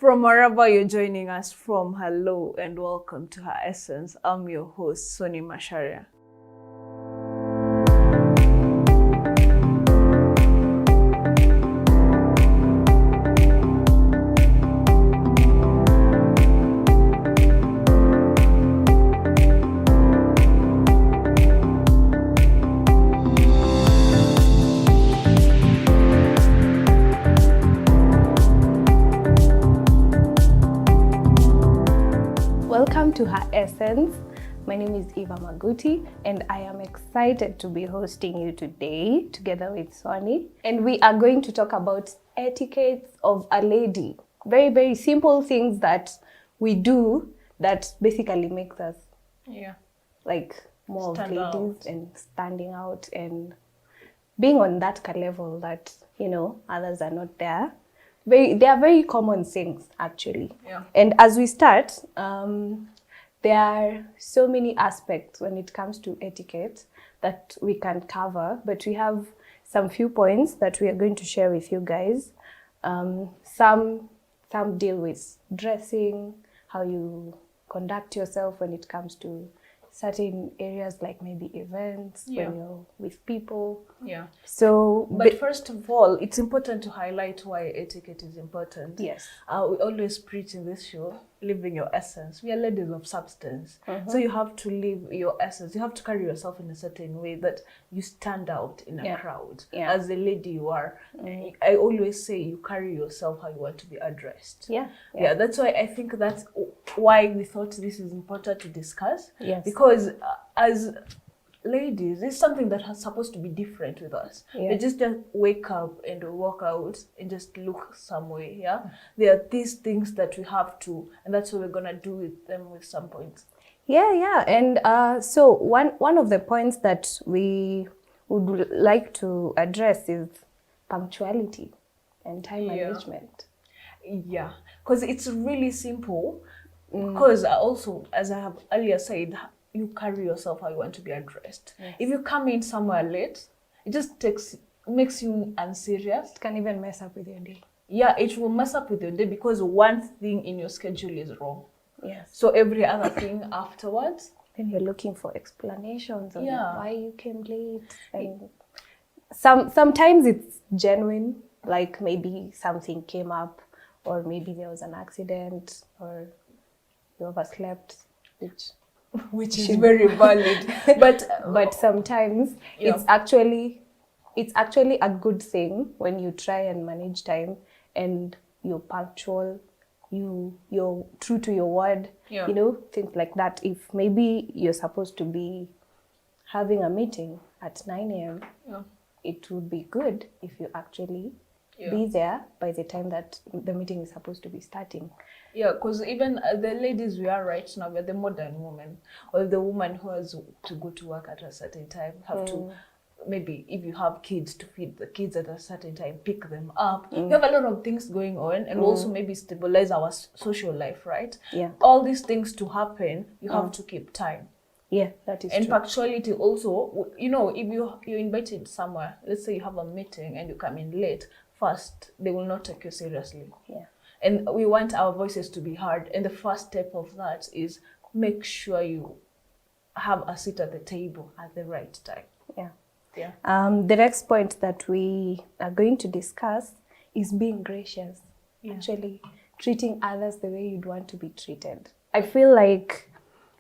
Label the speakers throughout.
Speaker 1: From wherever you're joining us from, hello and welcome to Her Essence. I'm your host, Soni Masharia.
Speaker 2: Welcome to Her Essence. My name is Eva Maguti and I am excited to be hosting you today together with Soni. And we are going to talk about etiquette of a lady. Very, very simple things that we do that basically makes us like more
Speaker 1: Stand
Speaker 2: of ladies
Speaker 1: out.
Speaker 2: and standing out and being on that level that, others are not there. They are very common things, actually.
Speaker 1: Yeah.
Speaker 2: And as we start, there are so many aspects when it comes to etiquette that we can cover, but we have some few points that we are going to share with you guys. Some deal with dressing, how you conduct yourself when it comes to certain areas like maybe events, when you're with people.
Speaker 1: Yeah.
Speaker 2: So,
Speaker 1: But first of all, it's important to highlight why etiquette is important.
Speaker 2: yes.
Speaker 1: We always preach in this show, living your essence. We are ladies of substance. So you have to live your essence. You have to carry yourself in a certain way that you stand out in a crowd.
Speaker 2: Yeah.
Speaker 1: As the lady you are. I always say you carry yourself how you want to be addressed. Yeah, that's why I think that's why we thought this is important to discuss.
Speaker 2: Yes.
Speaker 1: Because as ladies, it's something that is supposed to be different with us.
Speaker 2: Yeah.
Speaker 1: We just wake up and walk out and just look some way. Yeah, there are these things that we have to, and that's what we're gonna do with them with some points.
Speaker 2: Yeah. And so one of the points that we would like to address is punctuality and time management.
Speaker 1: Yeah, because it's really simple. Because also, as I have earlier said, you carry yourself how you want to be addressed.
Speaker 2: Yes.
Speaker 1: If you come in somewhere late, it just makes you unserious.
Speaker 2: It can even mess up with your day.
Speaker 1: Yeah, it will mess up with your day because one thing in your schedule is wrong.
Speaker 2: Yes.
Speaker 1: So every other thing afterwards.
Speaker 2: Then you're looking for explanations on
Speaker 1: Yeah.
Speaker 2: why you came late. And sometimes it's genuine, like maybe something came up, or maybe there was an accident, or you overslept,
Speaker 1: Which is very valid.
Speaker 2: but sometimes it's actually a good thing when you try and manage time and you're punctual, you're true to your word, things like that. If maybe you're supposed to be having a meeting at 9 a.m., it would be good if you actually be there by the time that the meeting is supposed to be starting.
Speaker 1: Yeah, because even the ladies we are right now, we're the modern woman, or the woman who has to go to work at a certain time, have to, maybe if you have kids, to feed the kids at a certain time, pick them up. We have a lot of things going on, and also maybe stabilize our social life, right?
Speaker 2: Yeah.
Speaker 1: All these things to happen, you have to keep time.
Speaker 2: Yeah, that is
Speaker 1: And
Speaker 2: true.
Speaker 1: punctuality also, if you're invited somewhere, let's say you have a meeting and you come in late, first, they will not take you seriously.
Speaker 2: Yeah.
Speaker 1: And we want our voices to be heard. And the first step of that is make sure you have a seat at the table at the right time.
Speaker 2: Yeah. The next point that we are going to discuss is being gracious.
Speaker 1: Yeah.
Speaker 2: Actually, treating others the way you'd want to be treated. I feel like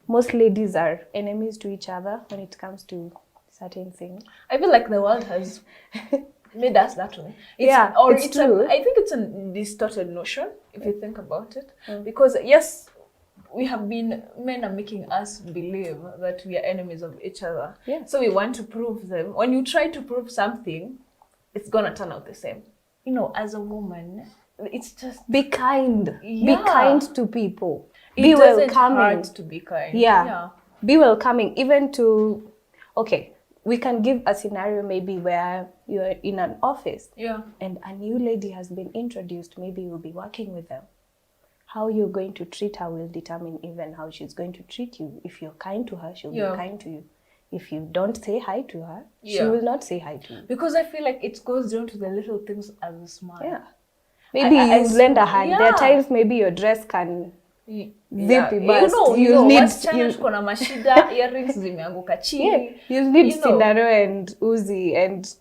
Speaker 2: most ladies are enemies to each other when it comes to certain things.
Speaker 1: I feel like the world has made us that way.
Speaker 2: It's true.
Speaker 1: I think it's a distorted notion, if you think about it. Because yes, men are making us believe that we are enemies of each other.
Speaker 2: Yeah.
Speaker 1: So we want to prove them. When you try to prove something, it's gonna turn out the same. As a woman, it's just
Speaker 2: Be kind.
Speaker 1: Yeah.
Speaker 2: Be kind to people.
Speaker 1: it
Speaker 2: Be
Speaker 1: doesn't
Speaker 2: welcoming.
Speaker 1: hurt to be kind.
Speaker 2: Yeah. Be welcoming, even to, okay, we can give a scenario maybe where you're in an office and a new lady has been introduced, maybe you'll be working with them. How you're going to treat her will determine even how she's going to treat you. If you're kind to her, she'll be kind to you. If you don't say hi to her, she will not say hi to you.
Speaker 1: Because I feel like it goes down to the little things as a smile.
Speaker 2: Yeah. Maybe you lend a hand.
Speaker 1: Yeah.
Speaker 2: There are times maybe your dress can
Speaker 1: Yeah.
Speaker 2: zippy bust.
Speaker 1: You know,
Speaker 2: need
Speaker 1: wasichana tuko na mashida, earrings zimeanguka chini.
Speaker 2: you need sindano and Uzi, and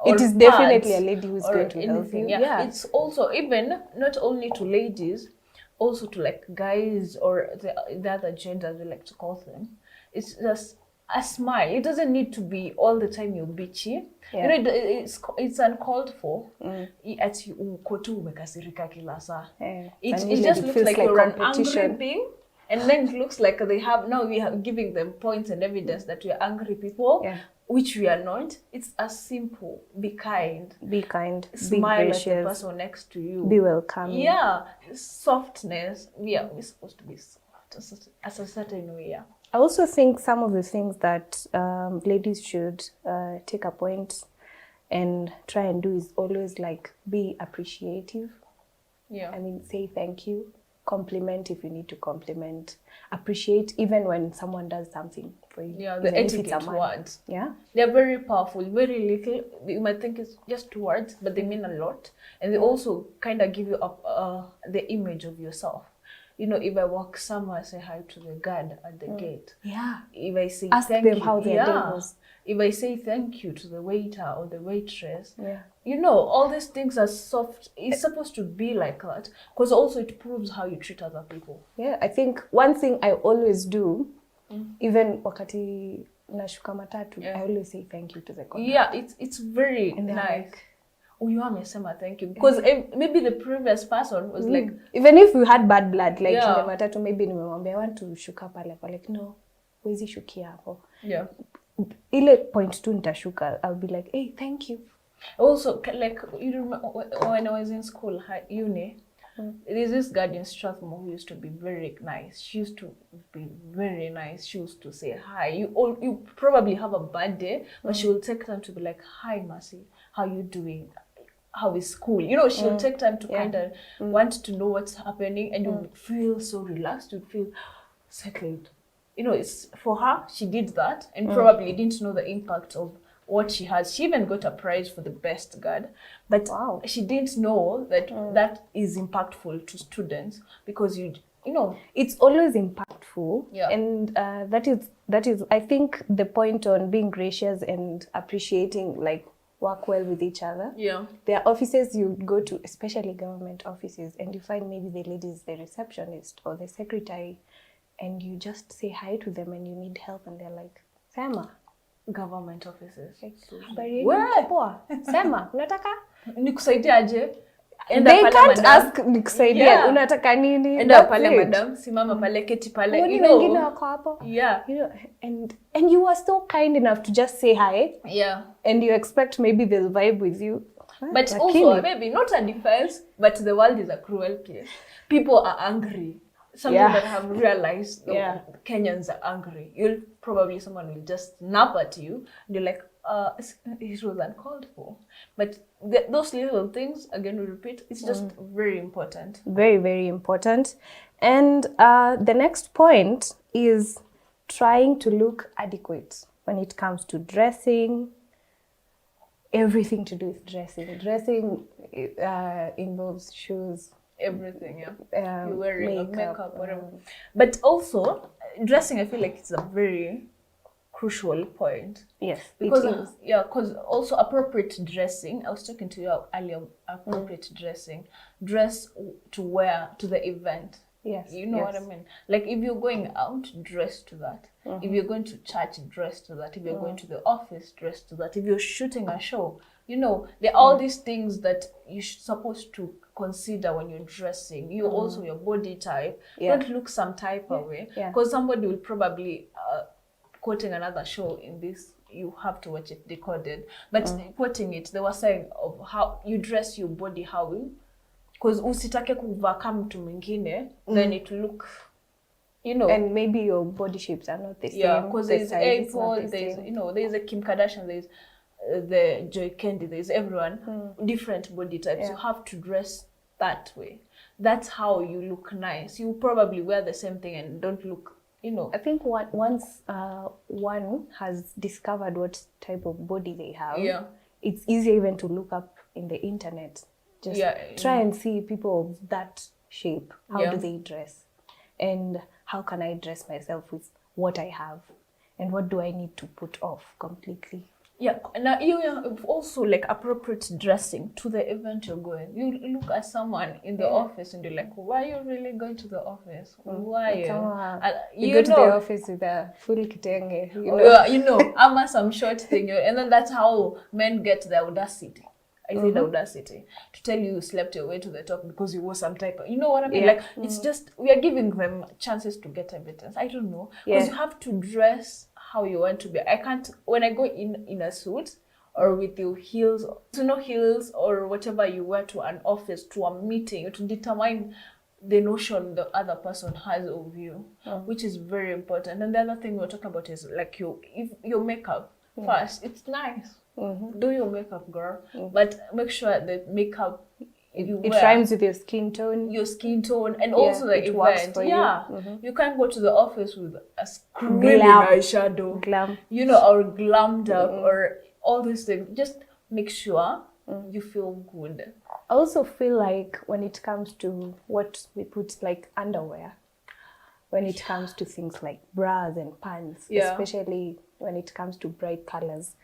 Speaker 2: it is definitely a lady who's going to help you.
Speaker 1: Yeah. It's also even not only to ladies, also to like guys or the other genders we like to call them. It's just a smile. It doesn't need to be all the time you're bitchy.
Speaker 2: Yeah.
Speaker 1: You know, it's uncalled for. Ati uko tu umekasirika kila saa. It just looks like you're an angry thing. And then it looks like we are giving them points and evidence that we are angry people, which we are not. It's as simple. Be kind.
Speaker 2: Be kind.
Speaker 1: Smile
Speaker 2: be gracious.
Speaker 1: at the person next to you.
Speaker 2: Be welcoming.
Speaker 1: Yeah. Softness. Yeah, we're supposed to be soft as a certain way. Yeah.
Speaker 2: I also think some of the things that ladies should take a point and try and do is always like be appreciative.
Speaker 1: Yeah.
Speaker 2: I mean, say thank you. Compliment if you need to compliment. Appreciate even when someone does something for you.
Speaker 1: Yeah, the etiquette words.
Speaker 2: Yeah.
Speaker 1: They're very powerful, very little. You might think it's just 2 words, but they mean a lot. And they also kind of give you up the image of yourself. You know, if I walk somewhere, I say hi to the guard at the gate.
Speaker 2: Yeah.
Speaker 1: If I say
Speaker 2: ask
Speaker 1: thank
Speaker 2: them
Speaker 1: you,
Speaker 2: how their day was.
Speaker 1: If I say thank you to the waiter or the waitress,
Speaker 2: yeah.
Speaker 1: You know, all these things are soft. It's supposed to be like that because also it proves how you treat other people.
Speaker 2: Yeah, I think one thing I always do, even wakati nashuka matatu, I always say thank you to the conductor.
Speaker 1: Yeah, it's very nice. You amesema thank you because maybe the previous person was like,
Speaker 2: even if we had bad blood, like in the matatu, maybe nimemwambia I want to shuka pale, like no, huwezi shukia hapo.
Speaker 1: Yeah.
Speaker 2: Ile point tu nitashuka, I'll be like, hey, thank you.
Speaker 1: Also, like you remember when I was in school, uni, there's this girl in Strathmore who used to be very nice. She used to be very nice. She used to say hi. You probably have a bad day, but she will take time to be like, hi, Mercy, how you doing? How is school? You know, she'll take time to kind of want to know what's happening, and you feel so relaxed. You feel settled. You know, it's for her. She did that, and probably didn't know the impact of what she has. She even got a prize for the best guard, but she didn't know that that is impactful to students because you know
Speaker 2: it's always impactful.
Speaker 1: Yeah.
Speaker 2: And that is I think the point on being gracious and appreciating, like work well with each other.
Speaker 1: Yeah.
Speaker 2: There are offices you go to, especially government offices, and you find maybe the lady is the receptionist or the secretary, and you just say hi to them and you need help, and they're like, Sema.
Speaker 1: Government offices.
Speaker 2: Poa. Sema, unataka?
Speaker 1: Nikusaidia aje?
Speaker 2: They can't ask nikusaidia. Unataka nini?
Speaker 1: Enda pale madam, simama pale, keti pale.
Speaker 2: You know, wengine wako hapo.
Speaker 1: Yeah.
Speaker 2: You know, and you are so kind enough to just say hi.
Speaker 1: Yeah.
Speaker 2: And you expect maybe they'll vibe with you.
Speaker 1: But also, maybe not a defense, but the world is a cruel place. People are angry. Something that have realized Kenyans are angry. Someone will just snap at you and you're like, it was uncalled for. But those little things, again we repeat, it's just very important.
Speaker 2: Very, very important. And the next point is trying to look adequate when it comes to dressing. Everything to do with dressing. Dressing involves shoes.
Speaker 1: Everything, yeah. You're wearing makeup, whatever. But also, dressing, I feel like it's a very crucial point.
Speaker 2: Yes,
Speaker 1: because
Speaker 2: it is.
Speaker 1: because also appropriate dressing. I was talking to you earlier. Appropriate dressing, dress to wear to the event.
Speaker 2: Yes,
Speaker 1: you know what I mean. Like if you're going out, dress to that. If you're going to church, dress to that. If you're going to the office, dress to that. If you're shooting a show, you know, there are all these things that you're supposed to consider when you're dressing. You also your body type. Don't look some type of way because somebody will probably quoting another show in this. You have to watch it decoded, but quoting it, they were saying of how you dress your body, how you, because usitake kuvaa kama mtu mwingine, then it look, you know,
Speaker 2: and maybe your body shapes are not the same.
Speaker 1: Yeah, because there's April, there's there's a Kim Kardashian, there's the Joy Candy, there's everyone different body types. You have to dress that way. That's how you look nice. You probably wear the same thing and don't look, you know.
Speaker 2: I think once one has discovered what type of body they have, it's easier even to look up in the internet Just try and see people of that shape. How do they dress? And how can I dress myself with what I have? And what do I need to put off completely?
Speaker 1: Yeah, now you also like appropriate dressing to the event you're going. You look at someone in the office and you're like, why are you really going to the office? Why?
Speaker 2: You go to the office with a full kitenge, you know.
Speaker 1: Some short thing. And then that's how men get the audacity. I say the audacity to tell you slept your way to the top because you wore some type of, you know what I mean? Like, it's just, we are giving them chances to get evidence. I don't know. Because you have to dress how you want to be. I can't, when I go in a suit or with your heels, heels or whatever you wear to an office, to a meeting, to determine the notion the other person has of you, which is very important. And the other thing we're talking about is like your makeup. First, it's nice. Do your makeup, girl, but make sure the makeup
Speaker 2: it rhymes with your skin tone.
Speaker 1: And also the event. You can't go to the office with a screaming eyeshadow, or glammed up or all these things. Just make sure you feel good.
Speaker 2: I also feel like when it comes to what we put like underwear, when it comes to things like bras and pants, especially when it comes to bright colors.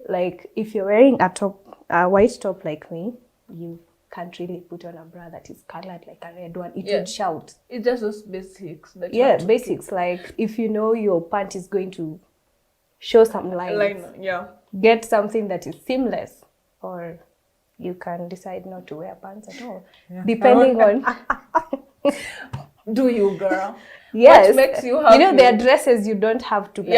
Speaker 2: Like if you're wearing a white top like me, you can't really put on a bra that is colored like a red one. It would shout.
Speaker 1: It's just those basics.
Speaker 2: Basics. Like if you know your pant is going to show some lines, get something that is seamless, or you can decide not to wear pants at all, depending on.
Speaker 1: Do you, girl?
Speaker 2: Yes.
Speaker 1: What makes you happy?
Speaker 2: You know, there are dresses you don't have to put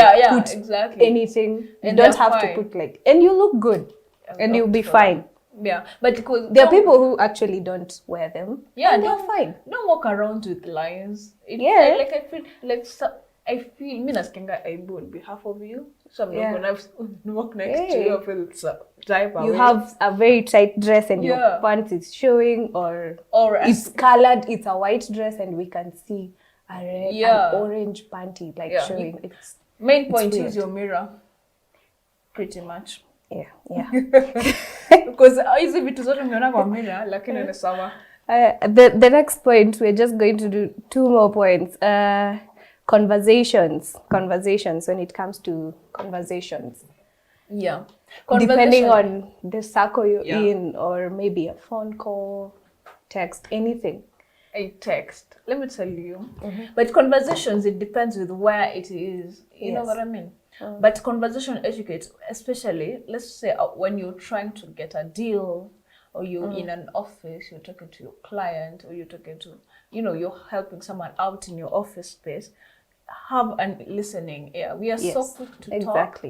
Speaker 2: anything. You don't have to put and you look good, and you'll be fine.
Speaker 1: Yeah, but because
Speaker 2: there are people who actually don't wear them. Yeah, and they're fine.
Speaker 1: Don't walk around with lines. I feel me naskenga aibu on behalf of you. So I'm not gonna walk next to you. I feel it's
Speaker 2: you have a very tight dress and your pants is showing, or it's colored. It's a white dress and we can see a red, an orange panty showing. It's
Speaker 1: main point is your mirror, pretty much. Because hizi vitu zote mnaona kwa mirror, lakini ni sawa.
Speaker 2: The next point, we're just going to do 2 more points. Conversations when it comes to conversations. Depending on the circle you're in, or maybe a phone call, text, anything.
Speaker 1: A text, let me tell you. But conversations, it depends with where it is. You know what I mean? But conversation etiquette, especially, let's say when you're trying to get a deal, or you're in an office, you're talking to your client, or you're talking to, you're helping someone out in your office space, have a listening ear. We are so quick to talk.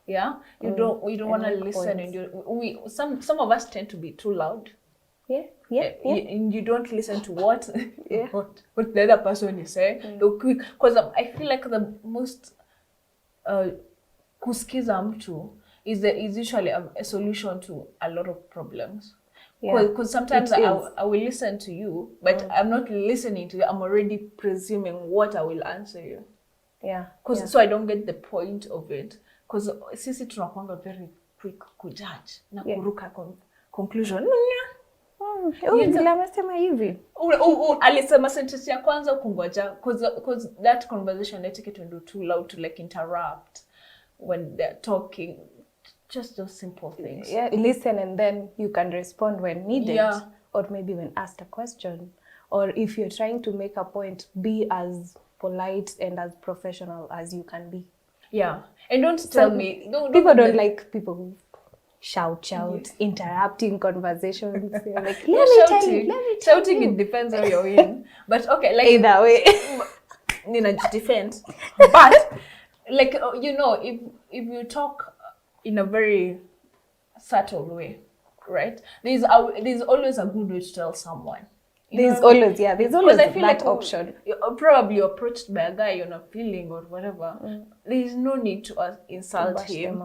Speaker 1: Yeah, we don't want to listen, and some of us tend to be too loud. And you don't listen to what the other person is saying. You're quick, because I feel like the most kusikiza mtu is usually a solution to a lot of problems. Because sometimes I will listen to you, but I'm not listening to you. I'm already presuming what I will answer you. So I don't get the point of it. Because sisi tunakuanga very quick kujudge na kuruka conclusion.
Speaker 2: Amesema hivi.
Speaker 1: Alisema sentence ya kwanza kungoja, because that conversation etiquette when you're too loud to interrupt when they're talking. Just those simple things.
Speaker 2: Listen and then you can respond when needed, or maybe when asked a question, or if you're trying to make a point, be as polite and as professional as you can be.
Speaker 1: And don't tell me.
Speaker 2: People don't like people who shout, interrupting conversations. Like, let me tell you.
Speaker 1: Shouting, it depends how you're in. But okay, like
Speaker 2: either way,
Speaker 1: defend. But if you talk in a very subtle way, right? There's always a good way to tell someone.
Speaker 2: There's always that option.
Speaker 1: Probably approached by a guy you're not feeling or whatever. There's no need to insult him.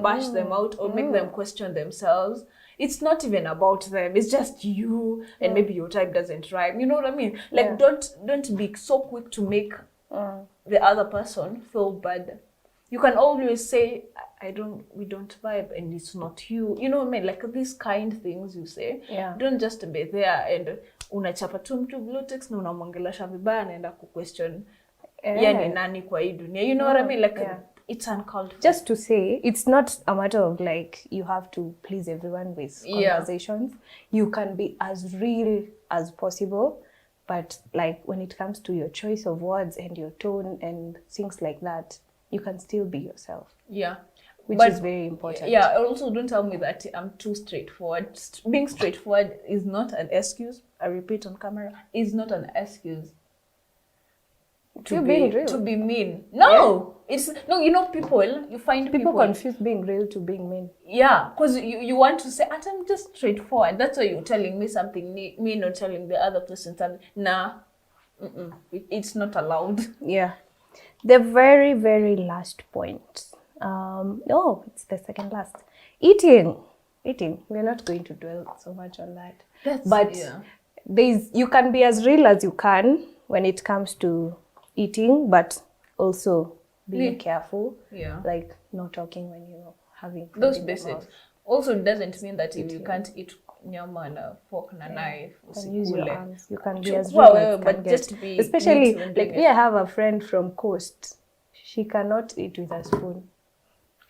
Speaker 1: Bash them out or make them question themselves. It's not even about them. It's just you, and maybe your type doesn't rhyme. You know what I mean? Don't be so quick to make the other person feel bad. you can always say, we don't vibe, and it's not you. You know what I mean? Like these kind things you say.
Speaker 2: Yeah.
Speaker 1: Don't just be there and unachapa tu mtu blue text na unamwongelesha vibaya anaenda kuquestion yani nani kwa hii dunia. You know what I mean? Like it's uncalled for.
Speaker 2: Just to say, it's not a matter of like you have to please everyone with conversations. You can be as real as possible, but like when it comes to your choice of words and your tone and things like that, you can still be yourself.
Speaker 1: Yeah.
Speaker 2: Which is very important.
Speaker 1: Yeah, also don't tell me that I'm too straightforward. Being straightforward is not an excuse. I repeat on camera, is not an excuse. To be mean. No, it's no. You know, you find people
Speaker 2: confuse being real to being mean.
Speaker 1: Yeah, because you want to say, I'm just straightforward. That's why you're telling me something, me not telling the other person something. Nah, it's not allowed.
Speaker 2: Yeah, the very, very last point. No, it's the second last. Eating. We're not going to dwell so much on that. You can be as real as you can when it comes to eating, but also being careful. Yeah. Like not talking when you're having food.
Speaker 1: Those basics. Also, it doesn't mean that if you can't eat nyama and a fork and a knife,
Speaker 2: you can use your arms. You can be as real as but just be. Especially like me, I have a friend from Coast. She cannot eat with a spoon.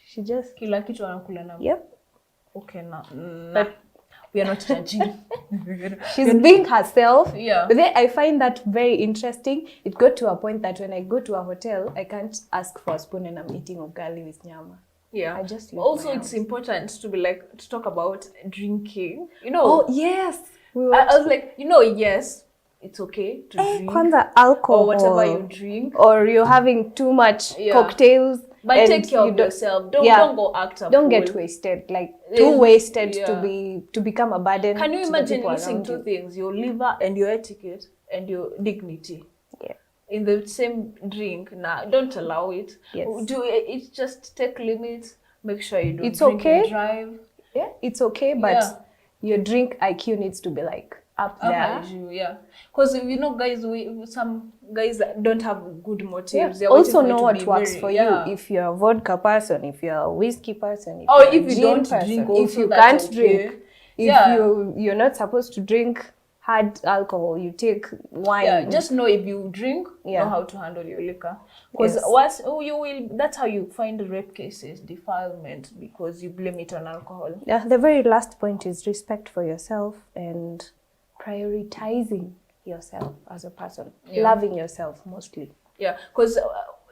Speaker 2: She just
Speaker 1: kila kitu anakula na.
Speaker 2: Yep.
Speaker 1: Okay, but we are not judging.
Speaker 2: She's being herself.
Speaker 1: Yeah.
Speaker 2: But then I find that very interesting. It got to a point that when I go to a hotel, I can't ask for a spoon and I'm eating ugali with nyama.
Speaker 1: Yeah.
Speaker 2: I just
Speaker 1: also it's important to talk about drinking. You know.
Speaker 2: Oh yes.
Speaker 1: I was like, yes, it's okay to drink.
Speaker 2: Kwanza alcohol
Speaker 1: or whatever you drink.
Speaker 2: Or you're having too much cocktails.
Speaker 1: But take care of yourself. Don't go act up.
Speaker 2: Don't get wasted. Like too wasted to become a burden.
Speaker 1: Can you imagine mixing two things? Your liver and your etiquette and your dignity.
Speaker 2: Yeah.
Speaker 1: In the same drink. Nah, don't allow it.
Speaker 2: Yes.
Speaker 1: It's just take limits. Make sure you don't
Speaker 2: drink
Speaker 1: and drive.
Speaker 2: Yeah, it's okay, but your drink IQ needs to be like up there.
Speaker 1: Yeah. Because guys, some guys don't have good motives.
Speaker 2: Yeah. Also know what works for you. If you're a vodka person, if you're a whiskey person,
Speaker 1: if you don't drink,
Speaker 2: if you can't drink, if you're not supposed to drink hard alcohol, you take wine.
Speaker 1: Yeah, just know if you drink, know how to handle your liquor. Because that's how you find rape cases, defilement, because you blame it on alcohol.
Speaker 2: Yeah, the very last point is respect for yourself and prioritizing yourself as a person, loving yourself mostly.
Speaker 1: Yeah, because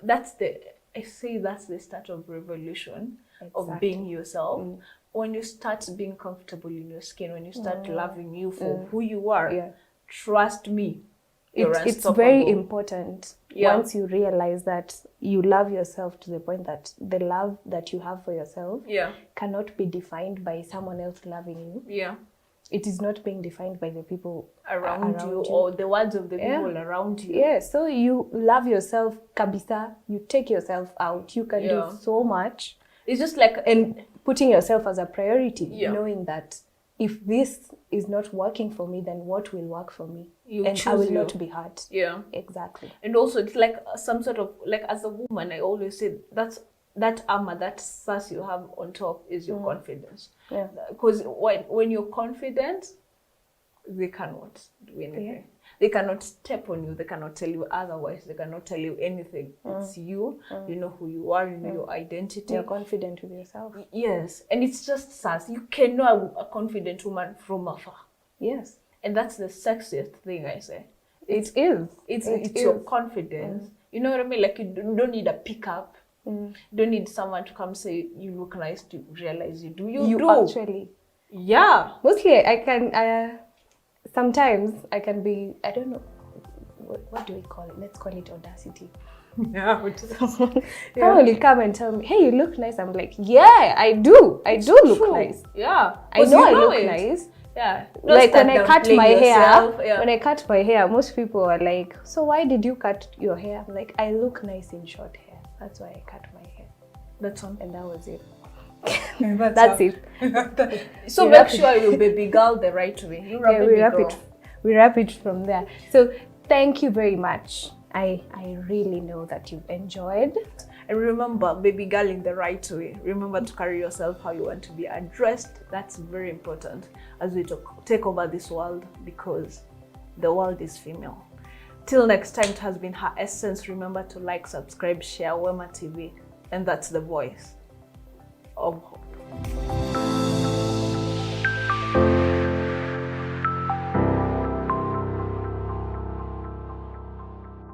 Speaker 1: that's the start of revolution of being yourself. When you start being comfortable in your skin, when you start loving you for who you are, trust me,
Speaker 2: it's very important. Once you realize that you love yourself to the point that the love that you have for yourself cannot be defined by someone else loving you.
Speaker 1: Yeah.
Speaker 2: It is not being defined by the people
Speaker 1: around you or the words of the people around you.
Speaker 2: Yeah, so you love yourself, kabisa. You take yourself out. You can do so much.
Speaker 1: It's just like...
Speaker 2: And putting yourself as a priority, knowing that if this is not working for me, then what will work for me? I will not be hurt.
Speaker 1: Yeah.
Speaker 2: Exactly.
Speaker 1: And also it's like some sort of, like as a woman, I always say that armor, that sass you have on top is your confidence.
Speaker 2: Yeah.
Speaker 1: Because when you're confident, they cannot do anything. Yeah. They cannot step on you. They cannot tell you otherwise. They cannot tell you anything. It's you. You know who you are. You know your identity.
Speaker 2: You're confident with yourself.
Speaker 1: Yes. And it's just sass. You can know a confident woman from afar.
Speaker 2: Yes.
Speaker 1: And that's the sexiest thing I say.
Speaker 2: It is.
Speaker 1: It's your confidence. You know what I mean? Like you don't need a pickup. You don't need someone to come say you look nice to realize you do. You do.
Speaker 2: Actually.
Speaker 1: Yeah.
Speaker 2: Mostly sometimes I can be, I don't know, what do we call it? Let's call it audacity.
Speaker 1: Yeah.
Speaker 2: Someone will come and tell me, hey, you look nice. I'm like, yeah, I do. I do look nice.
Speaker 1: Yeah.
Speaker 2: I know I look nice.
Speaker 1: Yeah.
Speaker 2: Like when I cut my hair, most people are like, so why did you cut your hair? I'm like, I look nice in short hair. That's why I cut my hair.
Speaker 1: That's all.
Speaker 2: And that was it.
Speaker 1: That's
Speaker 2: it.
Speaker 1: So make sure you baby girl the right way.
Speaker 2: We wrap it from there. So thank you very much. I really know that you've enjoyed.
Speaker 1: And remember, baby girl, in the right way. Remember to carry yourself how you want to be addressed. That's very important as we take over this world, because the world is female. Till next time, it has been Her Essence. Remember to like, subscribe, share Wema TV. And that's the voice of